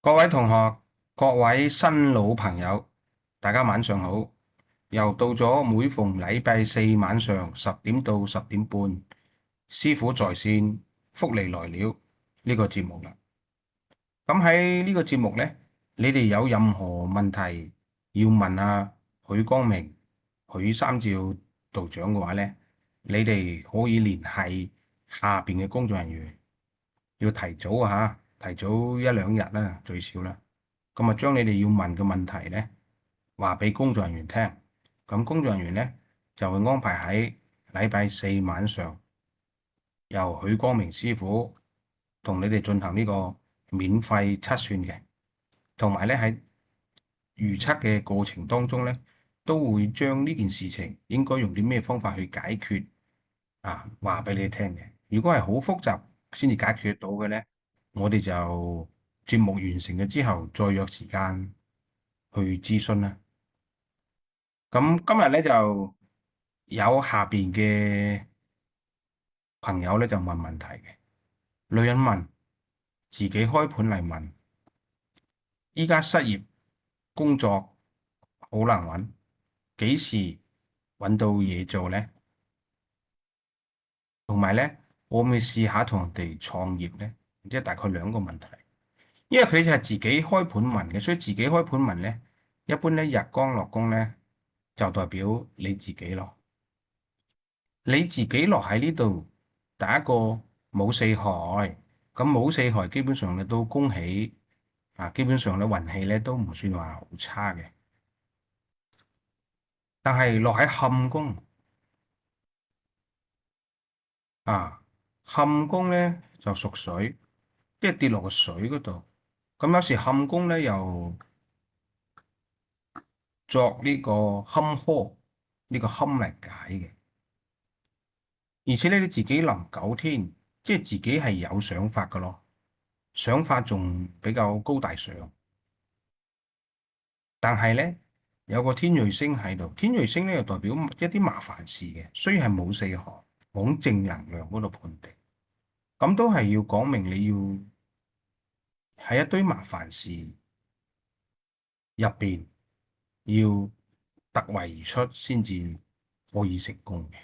各位同學、各位新老朋友，大家晚上好！又到咗每逢禮拜四晚上10點到10點半，師傅在線，福利來了呢個節目啦。咁喺呢個節目呢，你哋有任何問題要問許光明、許三照道長嘅話呢，你哋可以聯繫下邊嘅工作人員，要提早提早一兩日啦，最少啦。咁啊，將你哋要問嘅問題咧，話俾工作人員聽。咁工作人員咧就會安排喺禮拜四晚上，由許光明師傅同你哋進行呢個免費測算嘅，同埋咧喺預測嘅過程當中咧，都會將呢件事情應該用啲咩方法去解決話俾你聽嘅。如果係好複雜先至解決到嘅咧，我哋就節目完成咗之後再約時間去諮詢啦。咁今日咧就有下邊嘅朋友咧就問問題嘅，女人問自己開盤嚟問，依家失業工作好難揾，幾時揾到嘢做咧？同埋咧，我咪試下同人哋創業咧，即係大概兩個問題。因為佢就係自己開盤問嘅，所以自己開盤問咧，一般咧日光落工咧就代表你自己咯。你自己落喺呢度，第一個冇四害，咁冇四害基本上你都恭喜基本上咧運氣咧都唔算話好差嘅。但係落喺坎宮坎宮咧就屬水，即係跌落個水嗰度。咁有時坎宮咧又作呢個坎坷，呢個坎嚟解嘅。而且咧你自己臨九天，即係自己係有想法噶咯，想法仲比較高大上。但係咧有個天瑞星喺度，天瑞星咧又代表一啲麻煩事嘅，雖然係冇四害，往正能量嗰度判定，咁都係要講明你要喺一堆麻煩事入邊要突圍而出先至可以成功嘅。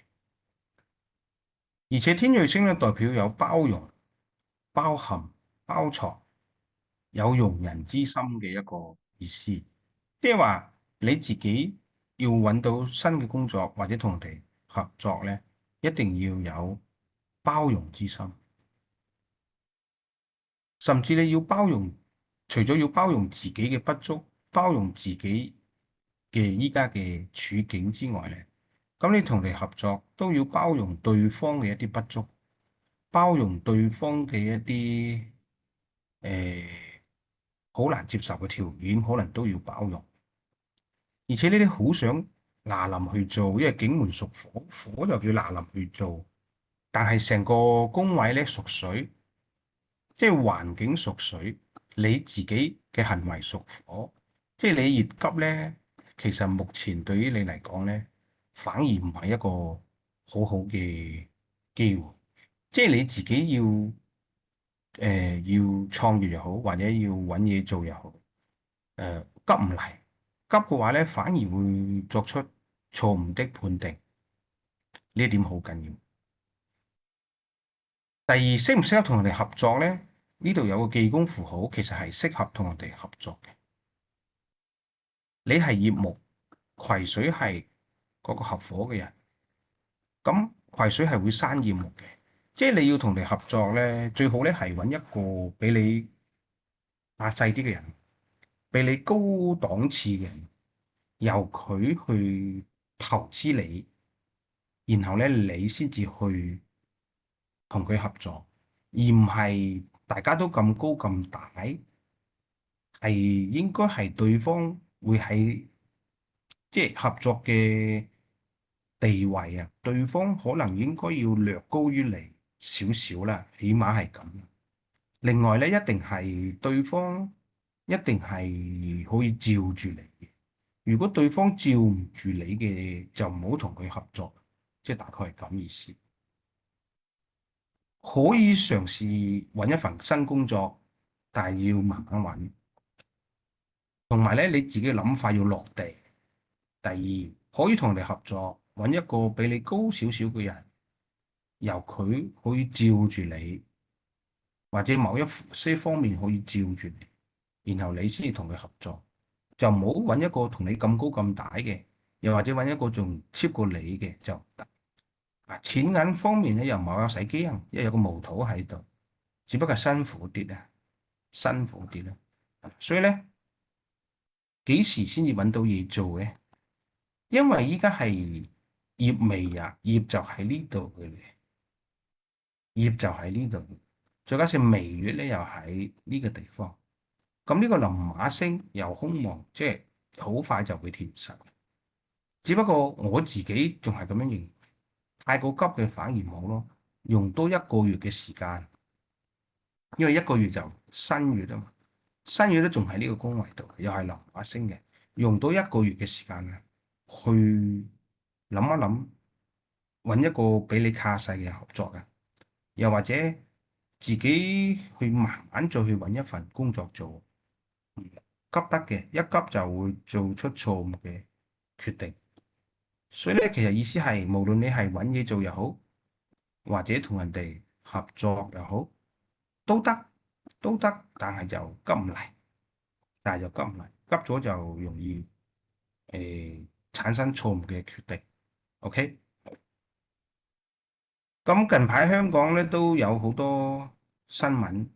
而且天瑞星咧代表有包容、包含、包藏，有容人之心嘅一個意思，即係話你自己要揾到新嘅工作或者同人哋合作咧，一定要有包容之心，甚至你要包容，除咗要包容自己嘅不足，包容自己嘅依家嘅處境之外咧，咁你同你合作都要包容對方嘅一啲不足，包容對方嘅一啲好難接受嘅條件，可能都要包容。而且呢啲好想嗱臨去做，因為景門屬火，火就叫嗱臨去做。但係成個宮位咧屬水，即係環境屬水，你自己嘅行為屬火，即係你越急咧，其實目前對於你嚟講咧，反而唔係一個好好嘅機會。即係你自己要創業又好，或者要揾嘢做又好，急唔嚟，急嘅話咧，反而會作出錯誤的判定，呢一點好緊要。第二，適唔適合同人哋合作咧？呢度有個記功符號，其實係適合同人哋合作嘅。你係葉木，癸水係嗰個合夥嘅人，咁癸水係會生葉木嘅，即係你要同人哋合作咧，最好咧係揾一個比你壓細啲嘅人，比你高檔次嘅人，由佢去投資你，然後咧你先至去同佢合作，而唔係大家都咁高咁大，係應該係對方會喺即係合作嘅地位啊，對方可能應該要略高於你少少啦，起碼係咁。另外咧，一定係對方一定係可以照住你嘅。如果對方照唔住你嘅，就唔好同佢合作，即係大概係咁意思。可以嘗試揾一份新工作，但係要慢慢揾，同埋咧你自己嘅諗法要落地。第二，可以同人哋合作，揾一個比你高少少嘅人，由佢可以照住你，或者某一些方面可以照住你，然後你先至同佢合作，就唔好揾一個同你咁高咁大嘅，又或者揾一個仲 cheap 過你嘅就唔得。啊，錢銀方面咧又唔係話使驚，因為有個無土喺度，只不過係辛苦啲啊，辛苦啲啦。所以咧，幾時先至揾到嘢做咧？因為依家係業未啊，業就喺呢度嘅咧，業就喺呢度，再加上微月咧又喺呢個地方，咁呢個臨馬星又空亡，即係好快就會填實。只不過我自己仲係咁樣認為，太過急嘅反而冇咯，用多一個月嘅時間，因為一個月就新月啊嘛，新月都仲喺呢個宮位度，又係臨馬星嘅，用多一個月嘅時間啊，去諗一諗，揾一個比你卡細嘅合作啊，又或者自己去慢慢再去揾一份工作做，唔急得嘅，一急就會做出錯誤嘅決定。所以咧，其實意思係，無論你係揾嘢做又好，或者同人哋合作又好，都得，都得，但係就急唔嚟，但係就急唔嚟，急咗就容易產生錯誤嘅決定。OK，咁近排香港咧都有好多新聞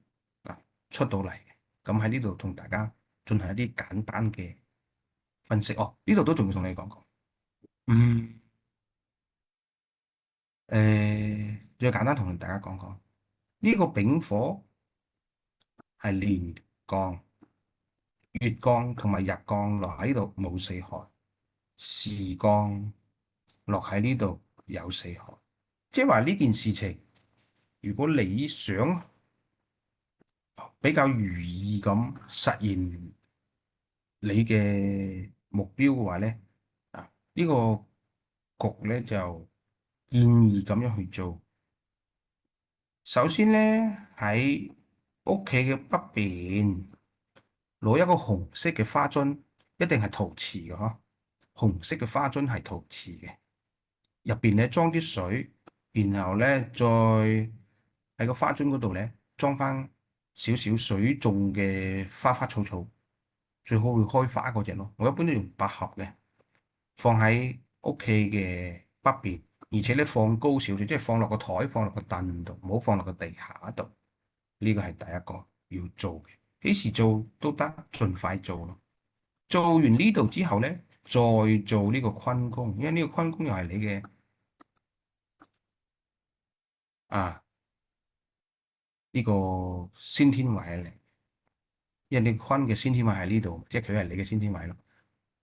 啊出到嚟嘅，咁喺呢度同大家進行一啲簡單嘅分析。哦，呢度都仲要同你講講。嗯，最簡單同大家講講，呢個丙火係連降、月降同埋日降落喺呢度冇四害，時降落喺呢度有四害，即係話呢件事情，如果你想比較如意咁實現你嘅目標嘅話咧，啊呢個局咧就建議咁樣去做。首先咧喺屋企嘅北邊攞一個紅色嘅花樽，一定係陶瓷嘅嗬。紅色嘅花樽係陶瓷嘅，入邊咧裝啲水，然後咧再喺個花樽嗰度咧裝翻少少水種嘅花花草草，最好會開花嗰隻咯。我一般都用百合嘅，放喺屋企嘅北邊，而且咧放高少少，即係放落個台，放落個凳度，唔好放落個地下度。呢個係第一個要做嘅，幾時做都得，盡快做咯。做完呢度之後咧，再做呢個坤宮，因為呢個坤宮又係你嘅啊呢個先天位嚟，因為你坤嘅先天位喺呢度，即係佢係你嘅先天位咯。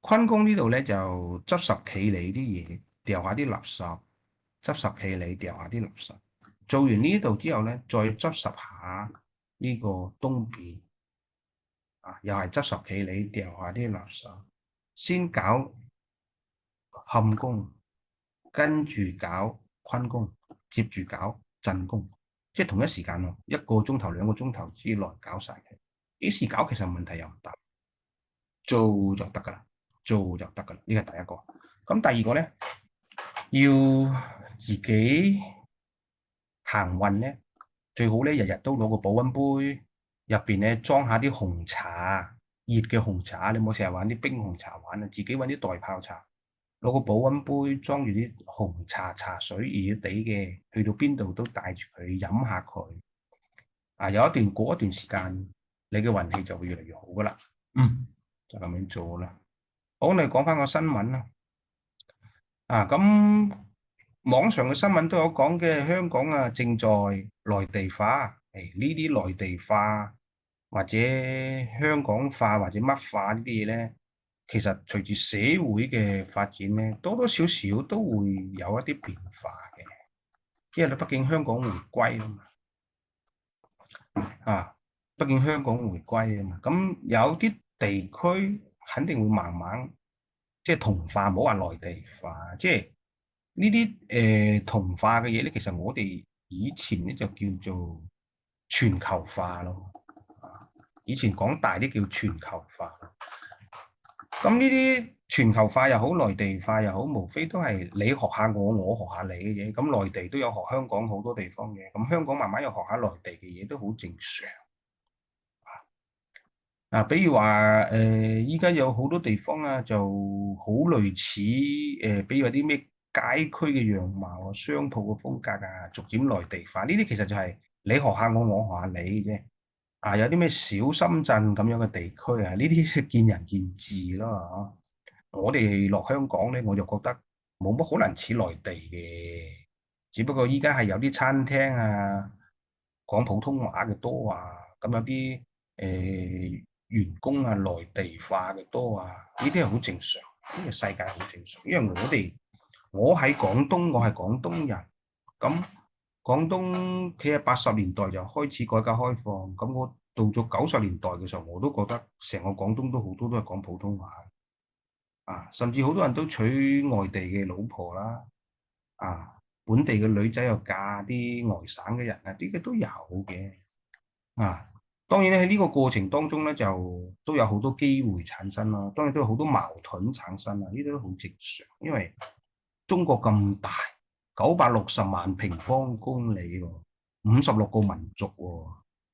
坤宮呢度咧就執拾企理啲嘢，掉下啲垃圾，執拾企理，掉下啲垃圾。做完呢度之後咧，再執拾下呢個東邊啊，又係執拾企理，掉下啲垃圾。先搞坎宮，跟住搞坤宮，接住搞震宮，即係同一時間咯，一個鐘頭、兩個鐘頭之內搞晒佢。幾時搞其實問題又唔大，做就得噶啦，做就得噶啦。呢個係第一個。咁第二個咧，要自己行運咧，最好咧日日都攞個保溫杯，入邊咧裝下啲紅茶，熱嘅紅茶。你冇成日玩啲冰紅茶玩啊，自己揾啲袋泡茶。攞個保溫杯裝住啲紅茶，茶水熱熱地嘅，去到邊度都帶住佢飲下佢。啊，有一段過一段時間，你嘅運氣就會越嚟越好噶啦。嗯，就咁樣做啦。好，你講翻個新聞啦。啊，咁網上嘅新聞都有講嘅，香港啊正在內地化。呢啲內地化或者香港化或者乜化呢啲嘢咧，其實隨住社會嘅發展咧，多多少少都會有一啲變化嘅。因為你畢竟香港回歸啊嘛，啊，畢竟香港回歸啊嘛，咁有啲地區肯定會慢慢即係同化，唔好話內地化，即係呢啲同化嘅嘢咧，其實我哋以前咧就叫做全球化咯，以前講大啲叫全球化。咁呢啲全球化又好，內地化又好，無非都係你學下我，我學下你嘅嘢。咁內地都有學香港好多地方嘅，咁香港慢慢又學下內地嘅嘢，都好正常。啊，比如話依家有好多地方啊，就好類似比如話啲咩街區嘅樣貌啊、商鋪嘅風格啊，逐漸內地化。呢啲其實就係你學下我，我學下你嘅啫。啊，有啲咩小深圳咁樣嘅地區啊，呢啲見仁見智咯。我哋落香港咧，我就覺得冇乜可能似內地嘅，只不過依家係有啲餐廳啊講普通話嘅多啊，咁有啲員工啊內地化嘅多啊，呢啲係好正常，呢個世界好正常。因為我喺廣東，我係廣東人，咁廣東佢喺80年代就開始改革開放，咁我到咗90年代嘅時候，我都覺得成個廣東都好多都係講普通話。啊，甚至好多人都娶外地嘅老婆啦，啊，本地嘅女仔又嫁啲外省嘅人啊，啲嘅都有嘅，啊，當然咧喺呢個過程當中咧，就都有好多機會產生啦，當然都有好多矛盾產生啦，呢啲都好正常，因為中國咁大，960萬平方公里喎，56個民族喎，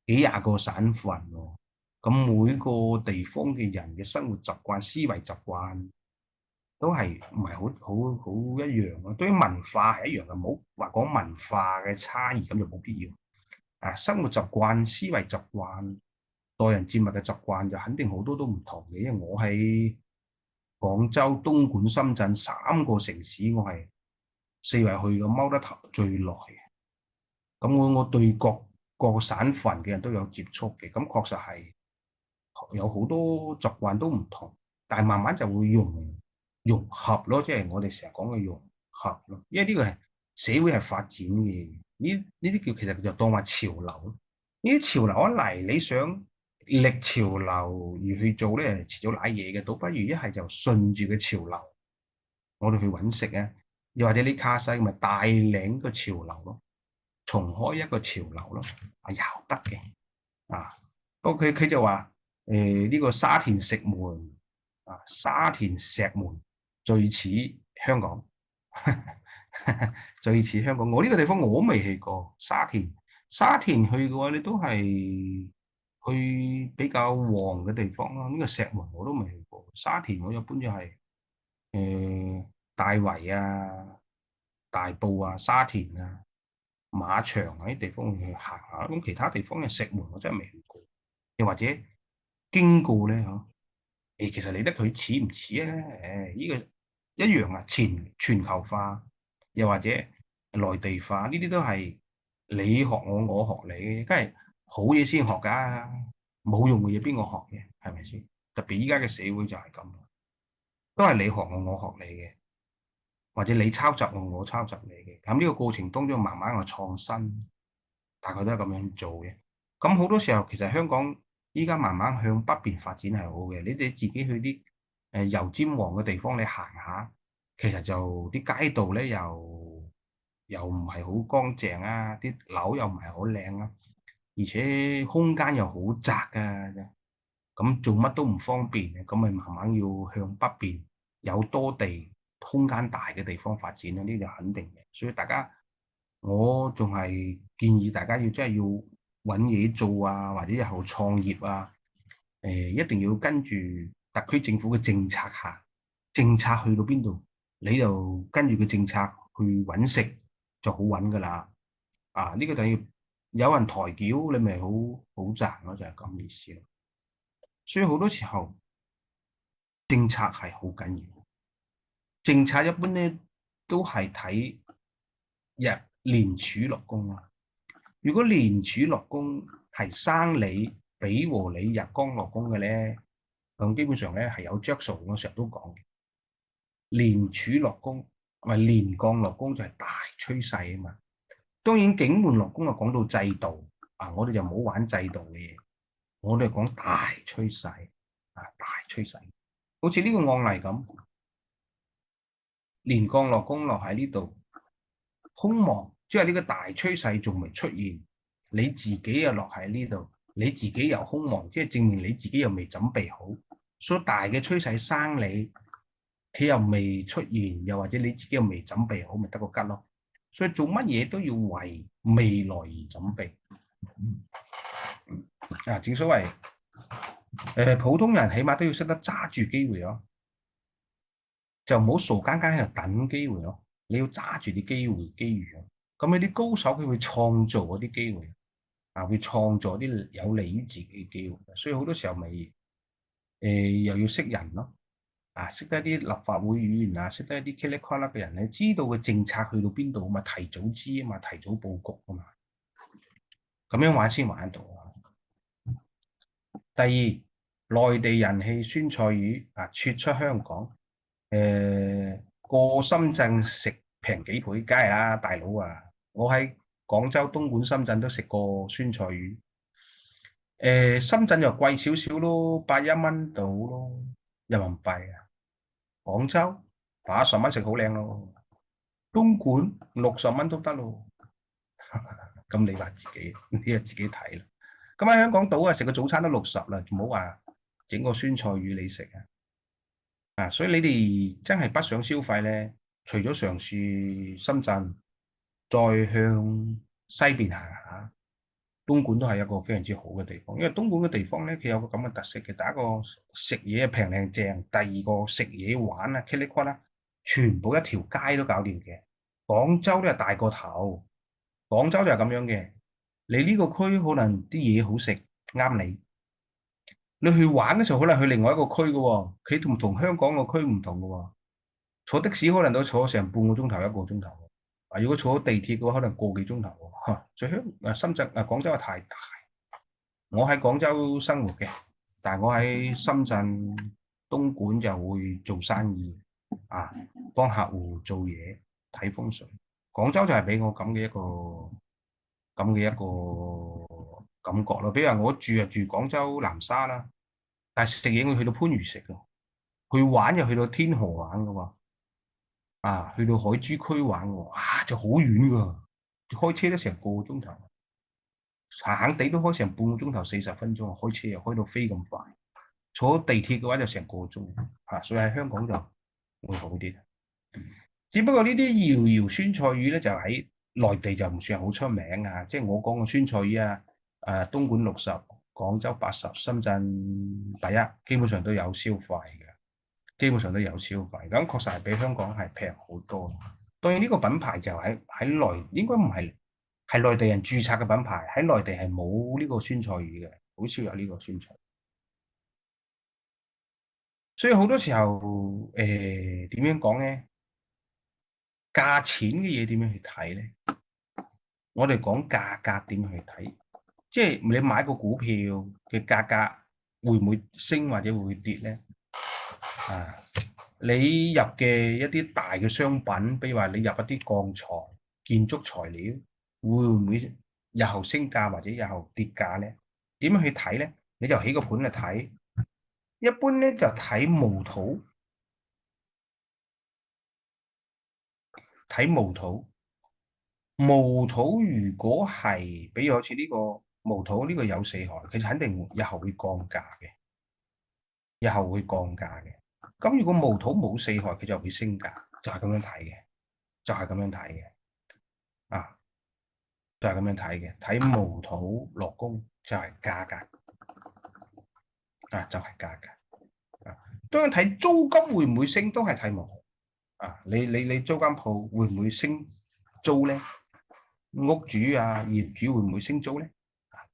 幾廿個省份喎，咁每個地方嘅人嘅生活習慣、思維習慣，都係唔係好一樣咯？對於文化係一樣嘅，冇話講文化嘅差異，咁就冇必要。啊，生活習慣、思維習慣、待人接物嘅習慣就肯定好多都唔同嘅。因為我喺廣州、東莞、深圳3個城市，我係四圍去嘅，踎得頭最耐嘅。咁我對各個省份嘅人都有接觸嘅，咁確實係有好多習慣都唔同，但係慢慢就會融合咯，即係我哋成日講嘅融合咯。因為呢個係社會係發展嘅，呢啲叫其實就當話潮流咯。呢啲潮流一嚟，你想逆潮流而去做咧，遲早瀨嘢嘅，倒不如一係就順住個潮流，我哋去揾食啊，又或者你卡西咪帶領個潮流咯，重開一個潮流咯，啊又得嘅啊。不過佢就話呢個沙田石門啊，沙田石門最似香港，最似香港。我呢個地方我未去過，沙田去嘅話，你都係去比較旺嘅地方咯。呢個石門我都未去過，沙田我一般就係大圍啊、大埔啊、沙田啊、馬場啊啲地方去行下。咁其他地方嘅石門我真係未去過。又或者經過咧，嗬？其實你得佢似唔似咧？呢個一樣啊，全球化，又或者內地化，呢啲都係你學我，我學你，梗係好嘢先學㗎，冇用嘅嘢邊個學嘅？係咪先？特別依家嘅社會就係咁，都係你學我，我學你嘅，或者你抄襲我，我抄襲你嘅。咁呢個過程當中慢慢嘅創新，大概都係咁樣做嘅。咁好多時候其實香港依家慢慢向北邊發展係好嘅。你哋自己去啲油尖旺嘅地方，你行下，其實就啲街道咧又唔係好乾淨啊，啲樓又唔係好靚啊，而且空間又好窄啊，咁做乜都唔方便嘅，咁咪慢慢要向北邊有多地空間大嘅地方發展咧，呢個肯定嘅。所以大家我仲係建議大家真係要揾嘢做啊，或者日後創業啊，一定要跟住特區政府嘅政策下，政策去到邊度，你就跟住個政策去揾食就好揾噶啦。啊，呢個就要有人抬轎，你咪好賺咯，就係咁意思咯。所以好多時候政策係好緊要，政策一般咧都係睇廉署落工啊。如果廉署落工係生理俾和你日光落工嘅咧，咁基本上咧係有着數。我成日都講嘅，廉署落工咪廉鋼落工就係大趨勢啊嘛。當然警門落工就講到制度啊，我哋就唔好玩制度嘅嘢，我哋講大趨勢啊，大趨勢。好似呢個案例咁，廉鋼落工落喺呢度，空亡，即係呢個大趨勢仲未出現，你自己又落喺呢度，你自己又空亡，即係證明你自己又未準備好，所以大嘅趨勢生你，佢又未出現，又或者你自己又未準備好，咪得個吉咯。所以做乜嘢都要為未來而準備。啊，正所謂普通人起碼都要識得揸住機會咯，就唔好傻更更喺度等機會咯。你要揸住啲機會機遇咯。咁你啲高手佢會創造嗰啲機會，啊，會創造啲有利於自己嘅機會。所以好多時候咪又要識人咯。啊，識得一啲立法會議員啊，識得一啲 k 哩 k 啦嘅人咧，知道嘅政策去到邊度嘛，提早知啊嘛，提早佈局啊嘛，咁樣玩先玩得到啊。第二，內地人氣酸菜魚啊，撤出香港，過深圳食平幾倍，梗係啦，大佬啊！我喺廣州、東莞、深圳都食過酸菜魚，深圳又貴少少咯，81蚊到咯，人民幣啊。廣州80蚊食好靚咯，東莞60蚊都得咯。咁你話自己，你就自己睇啦。咁喺香港島啊，食個早餐都60啦，唔好話整個酸菜魚你食啊！啊，所以你哋真係北上消費咧，除咗嘗試深圳，再向西邊行下，東莞都係一個非常之好嘅地方。因為東莞嘅地方咧，佢有個咁嘅特色嘅，第一個食嘢平靚正，第二個食嘢玩啊，茄哩呱啦，全部一條街都搞掂嘅。廣州都係大個頭，廣州就係咁樣嘅。你呢個區可能啲嘢好食，啱你。你去玩嘅時候可能去另外一個區嘅喎，佢同香港個區唔同嘅喎。坐的士可能都坐成半個鐘頭一個鐘頭，啊！如果坐地鐵嘅話，可能個幾鐘頭喎。嚇，最深圳廣州係太大。我喺廣州生活嘅，但係我喺深圳、東莞就會做生意，啊，幫客戶做嘢、睇風水。廣州就係俾我咁嘅一個感覺咯。比如話我住廣州南沙啦，但係食嘢我去到番禺食嘅，去玩又去到天河玩嘅喎。啊，去到海珠區玩喎，啊，就好遠噶，開車都成個鐘頭，閒閒地都開成半個鐘頭40分鐘，開車又開到飛咁快，坐地鐵嘅話就成個鐘，啊，所以喺香港就會好啲。只不過呢啲瑤瑤酸菜魚咧，就喺內地就唔算好出名啊，即係我講嘅酸菜魚啊，東莞60，廣州80，深圳81，基本上都有消費嘅。基本上都有消費，咁確實係比香港係平好多。當然呢個品牌就喺內，應該唔係內地人註冊嘅品牌，喺內地係冇呢個酸菜魚嘅，好少有呢個酸菜。所以好多時候，點樣講咧？價錢嘅嘢點樣去睇咧？我哋講價格點樣去睇？即係你買個股票嘅價格會唔會升或者會唔會跌咧？啊！你入嘅一啲大嘅商品，比如話你入一啲鋼材、建築材料，會唔會日後升價或者日後跌價咧？點樣去睇咧？你就起個盤嚟睇。一般咧就睇模土，睇模土。模土如果係，比如好似呢個模土呢個有四害，佢就肯定日後會降價嘅，日後會降價嘅。咁如果模土冇四害，佢就會升價，就係咁樣睇嘅，就係咁樣睇嘅。啊！就係咁樣睇嘅，睇模土落工就係價格，啊就係價格，啊當然睇租金會唔會升都係睇模土，啊你租間鋪會唔會升租咧？屋主啊業主會唔會升租咧？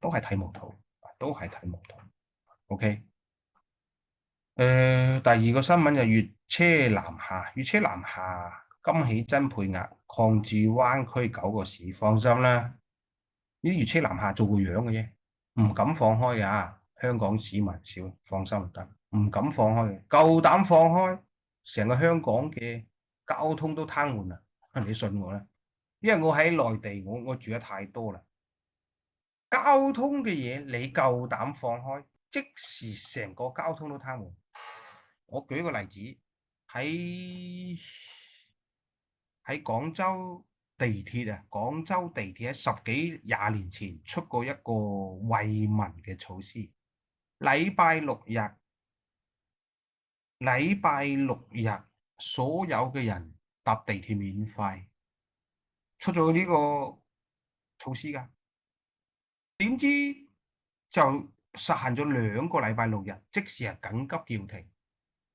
都係睇模土，都係睇模土。OK，第二個新聞就粵車南下，粵車南下今起增配額，擴至灣區9個市，放心啦。呢啲粵車南下做個樣嘅啫，唔敢放開㗎。香港市民少，放心得，唔敢放開嘅，夠膽放開，成個香港嘅交通都癱瘓啦。你信我啦，因為我喺內地，我住得太多啦。交通嘅嘢你夠膽放開，即時成個交通都癱瘓。我舉個例子，喺廣州地鐵啊，廣州地鐵喺十幾廿年前出過一個惠民嘅措施，禮拜六日禮拜六日所有嘅人搭地鐵免費，出咗呢個措施㗎。點知就實行咗2個禮拜6日，即使係緊急叫停。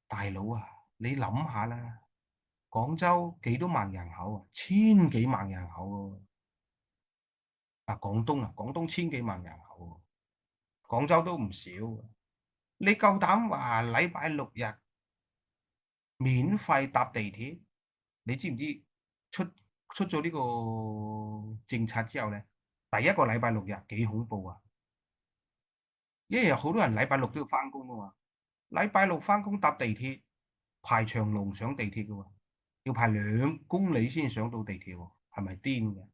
大佬啊，你諗下啦，廣州幾多萬人口啊？千幾萬人口喎。廣東千幾萬人口喎，廣州都唔少喎。你夠膽話禮拜六日免費搭地鐵？你知唔知出出咗呢個政策之後咧，第一個禮拜六日幾恐怖啊！因為有好多人禮拜六都要翻工噶嘛，禮拜六翻工搭地鐵排長龍上地鐵嘅喎，要排2公里先上到地鐵喎，係咪癲嘅？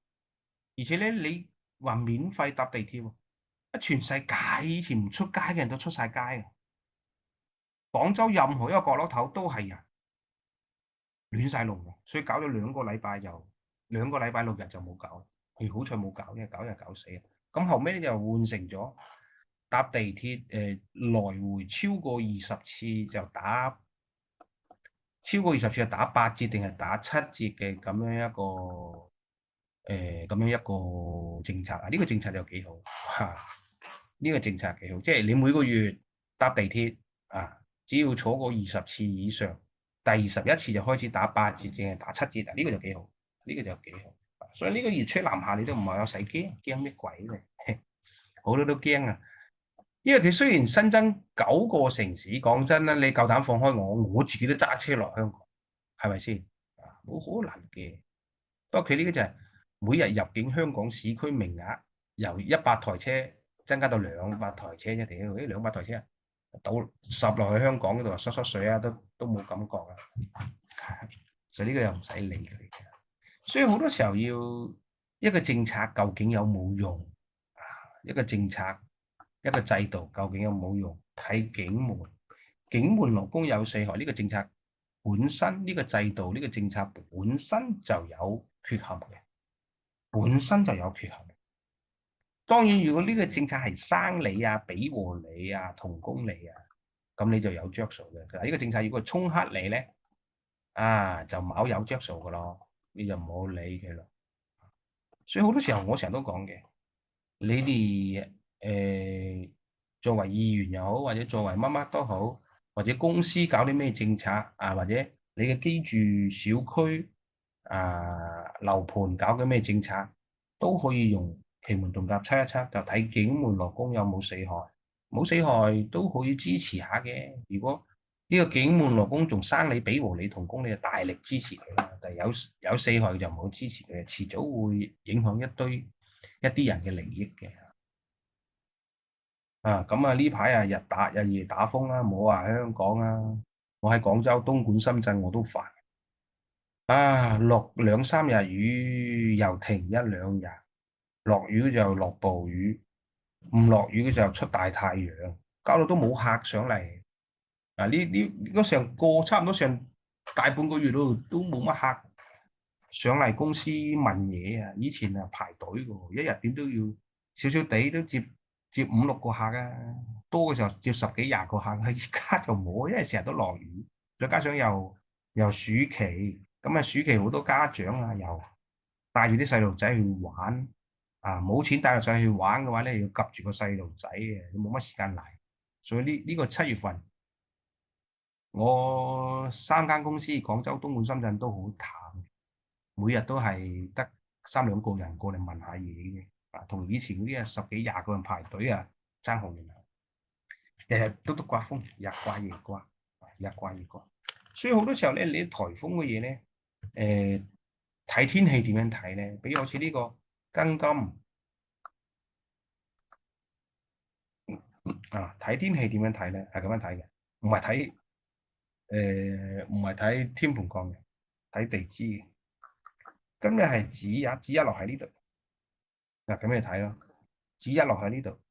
而且咧，你話免費搭地鐵喎，全世界以前唔出街嘅人都出晒街啊！廣州任何一個角落頭都係人，亂晒龍嘅，所以搞咗2個禮拜6日就冇搞，佢好彩冇搞，因為搞就搞死啊！咁後尾就換成咗搭地鐵，來回超過20次就打8折定係打7折嘅咁樣一個政策啊！呢個政策就幾好嚇，呢個政策幾好，即係你每個月搭地鐵啊，只要坐過20次以上，第21次就開始打8折定係打7折啊！呢個就幾好，呢個就幾好。所以呢個熱出南下你都唔係有使驚咩鬼咧？好多都驚啊！因為佢雖然新增9個城市，講真啦，你夠膽放開我自己都揸車落香港，係咪先？冇可能嘅。不過佢呢個就係每日入境香港市區名額由100台車增加到200台車啫。屌，呢200台車啊，倒十落去香港嗰度啊，濕濕水啊，都冇感覺啊。所以呢個又唔使理佢嘅。所以好多時候要一個政策究竟有冇用啊？一個政策一個制度究竟有冇用？睇警門勞工有4害。呢個政策本身，呢個制度，呢個政策本身就有缺陷嘅，本身就有缺陷。當然，如果呢個政策係生你啊、俾和你啊、同工你啊，咁你就有着數嘅。但係呢個政策如果沖克你咧，就冇有着數嘅咯，你就唔好理佢咯。所以好多時候我成日都講嘅，你哋作為議員又好，或者作為乜乜都好，或者公司搞啲咩政策啊，或者你嘅居住小區樓盤搞嘅咩政策，都可以用奇門遁甲測一測，就睇警門羅宮有冇4害，冇4害都可以支持下嘅。如果呢個警門羅宮仲生你俾和你同工，你就大力支持佢啦。但係有4害就唔好支持佢，遲早會影響一啲人嘅利益嘅。咁呢排日夜打風啦，冇話香港啊，我喺廣州、東莞、深圳我都煩落2、3日雨又停1、2日，落雨就落暴雨，唔落雨嘅就出大太陽，搞到都冇客上嚟。呢差唔多上大半個月都冇乜客上嚟公司問嘢啊！以前排隊嘅，一日點都要少少地都接5、6個客啊，多嘅時候接10幾20個客，而家就冇，因為成日都落雨，再加上又暑期，咁暑期好多家長又帶住啲細路仔去玩冇錢帶個仔去玩嘅話咧，要及住個細路仔嘅，你冇乜時間嚟，所以呢個7月份。我3間公司，廣州、東莞、深圳都好淡，每日都係得3、2個人過嚟問下嘢嘅，同以前嗰啲10幾20個人排隊爭好遠，日日都刮風，日刮夜刮，日刮夜刮，所以好多時候咧，你啲颱風嘅嘢咧，睇天氣點樣睇咧？比如好似呢個庚金睇天氣點樣睇咧？係咁樣睇嘅，唔係睇天盤降嘅，睇地支嘅。今日係子日落喺呢度，咁你睇咯，子日落喺呢度。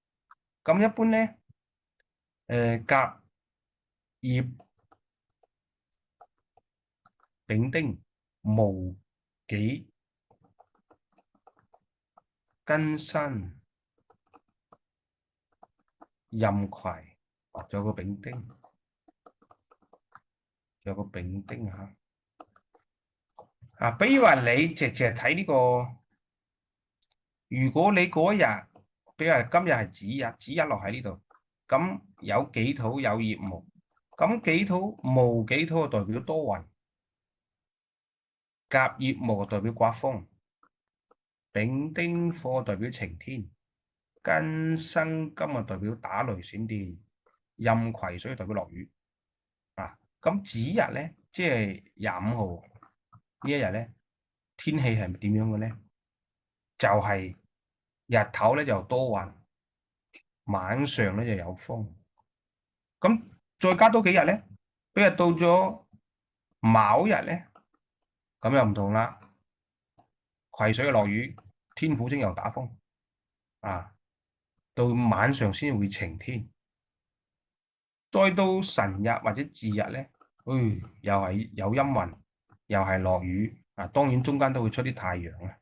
咁一般咧，甲乙丙丁戊己庚辛壬癸，仲有個丙丁，有個丙丁嚇。比如話你直接睇呢個，如果你嗰一日，比如話今日係子日，子日落喺呢度，咁有己土有乙木，咁己土戊己土就代表多雲，甲乙木就代表刮風，丙丁火代表晴天，庚辛金就代表打雷閃電，壬癸水代表落雨。咁子日咧，即係25號呢一日咧，天氣係點樣嘅咧？就係日頭咧就多雲，晚上咧就有風。咁再加多幾日咧，比如到咗卯日咧，咁又唔同啦，癸水又落雨，天府星又打風啊，到晚上先會晴天。再到辰日或者巳日咧，又係有陰雲，又係落雨啊。當然中間都會出啲太陽啊，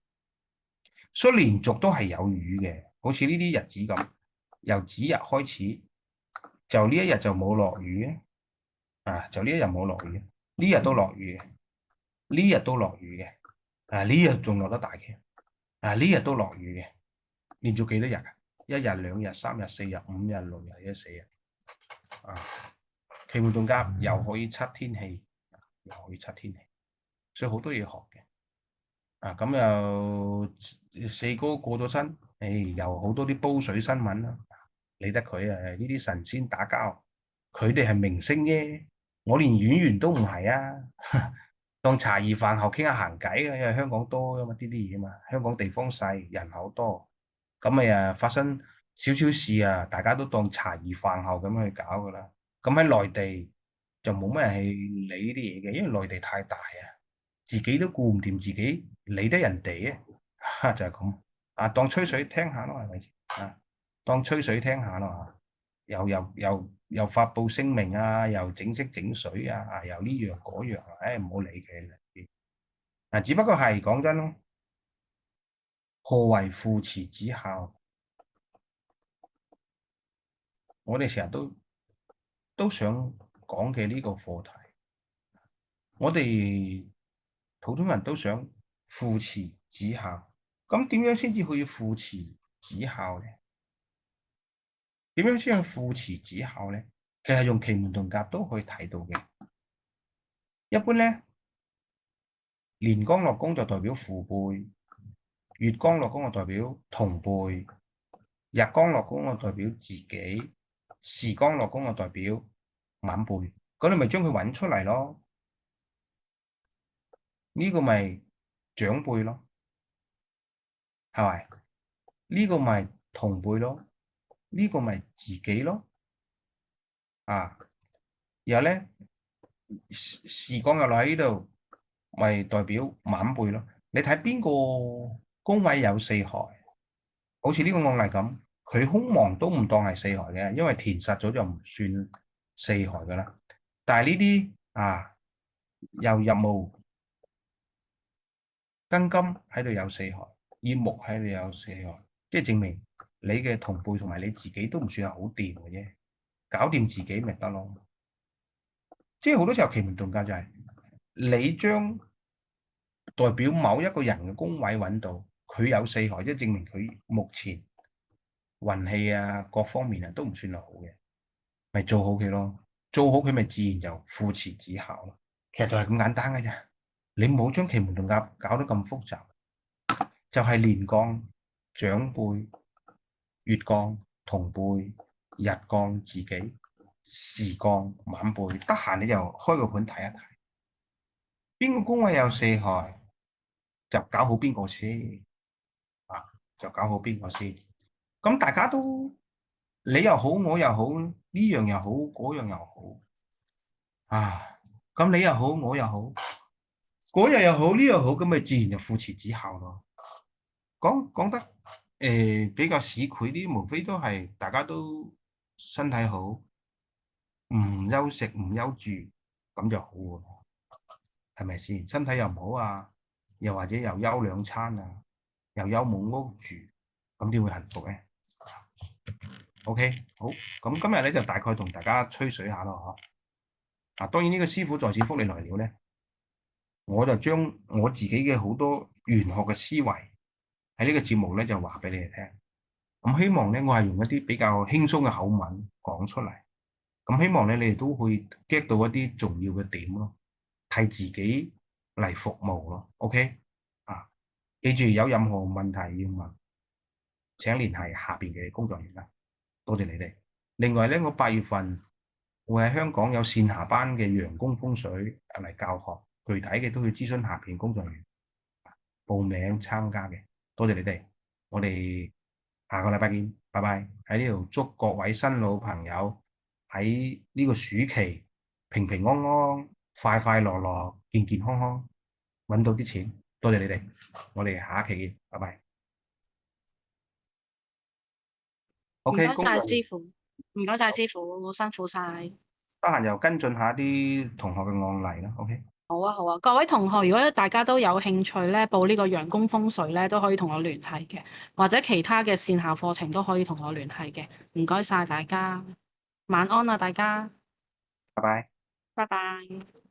所以連續都係有雨嘅。好似呢啲日子咁，由子日開始，就呢一日就冇落雨啊，就呢一日冇落雨，呢日都落雨嘅，呢日都落雨嘅，呢日仲落得大嘅，呢日都落雨嘅，連續幾多日啊？一日、兩日、三日、四日、五日、六日、14日啊！奇門遁甲又可以測天氣，又可以測天氣，所以好多嘢學嘅。咁又四哥過咗身，又好多啲煲水新聞啦，理得佢啊！呢啲神仙打交，佢哋係明星啫，我連演員都唔係啊！當茶餘飯後傾下閒偈啊，因為香港多噶嘛，啲嘢嘛，香港地方細，人口多，咁咪發生少少事啊，大家都當茶餘飯後咁去搞噶啦。咁喺內地就冇乜人去理呢啲嘢嘅，因為內地太大啊，自己都顧唔掂自己，理得人哋啊，就係咁當吹水聽下咯，係咪先當吹水聽下咯又發布聲明啊，又整色整水啊，又呢樣嗰樣唔好理佢啦。只不過係講真咯，何為父慈子孝？我哋成日都想講嘅呢個課題，我哋普通人都想父慈子孝。咁點樣先至可以父慈子孝咧？點樣先係父慈子孝咧？其實用奇門遁甲都可以睇到嘅。一般咧，年干落宮就代表父輩，月干落宮就代表同輩，日干落宮就代表自己，時干落宮就代表晚輩。咁你咪將佢揾出嚟咯。呢個咪長輩咯，係咪？呢個咪同輩咯，呢個咪自己咯。然後咧，時干又落喺呢度，咪代表晚輩咯。你睇邊個宮位有四害？好似呢個案例咁，佢空亡都唔當係四害嘅，因為填實咗就唔算四害噶啦。但係呢啲又入墓庚金喺度有四害，乙木喺度有四害，即係證明你嘅同輩同埋你自己都唔算係好掂嘅啫，搞掂自己咪得咯。即係好多時候奇門遁甲就係你將代表某一個人嘅宮位揾到，佢有四害，即係證明佢目前運氣各方面都唔算係好嘅，咪做好佢咯。做好佢咪自然就父慈子孝咯。其實就係咁簡單嘅啫，你唔好將奇門遁甲搞得咁複雜。就係年幹、長輩、月幹、同輩、日幹自己、時幹晚輩，得閒你就開個盤睇一睇，邊個宮位有四害，就搞好邊個先就搞好邊個先。咁大家都你又好，我又好，呢樣又好，嗰樣又好咁你又好，我又好，嗰樣又好，呢樣好，咁咪自然就父慈子孝咯。講得比較市儈啲，無非都係大家都身體好，唔休息唔休住，咁就好喎，係咪先？身體又唔好又或者又休兩餐又休冇屋住，咁點會幸福咧？OK，好，咁今日咧就大概同大家吹水下咯，啊，當然呢個師傅在此福利來了咧，我就將我自己嘅好多玄學嘅思維喺呢個節目咧就話俾你哋聽。咁希望咧，我係用一啲比較輕鬆嘅口吻講出嚟。咁希望咧，你哋都會 get 到一啲重要嘅點咯，替自己嚟服務咯。OK 啊，記住有任何問題要問，請聯繫下邊嘅工作人員啦。多謝你哋。另外咧，我8月份會喺香港有線下班嘅陽公風水嚟教學，具體嘅都要諮詢下邊工作人員報名參加嘅。多謝你哋，我哋下個禮拜見，拜拜。喺呢度祝各位新老朋友喺呢個暑期平平安安、快快樂樂、健健康康，揾到啲錢。多謝你哋，我哋下一期見，拜拜。唔 OK，該晒工作人員師傅，唔該晒師傅，辛苦晒。得閒又跟進下啲同學嘅案例啦。OK，好啊，好啊，各位同學，如果大家都有興趣咧，報呢個陽公風水咧，都可以同我聯繫嘅，或者其他嘅線下課程都可以同我聯繫嘅。唔該晒大家，晚安啊，大家，拜拜。拜拜。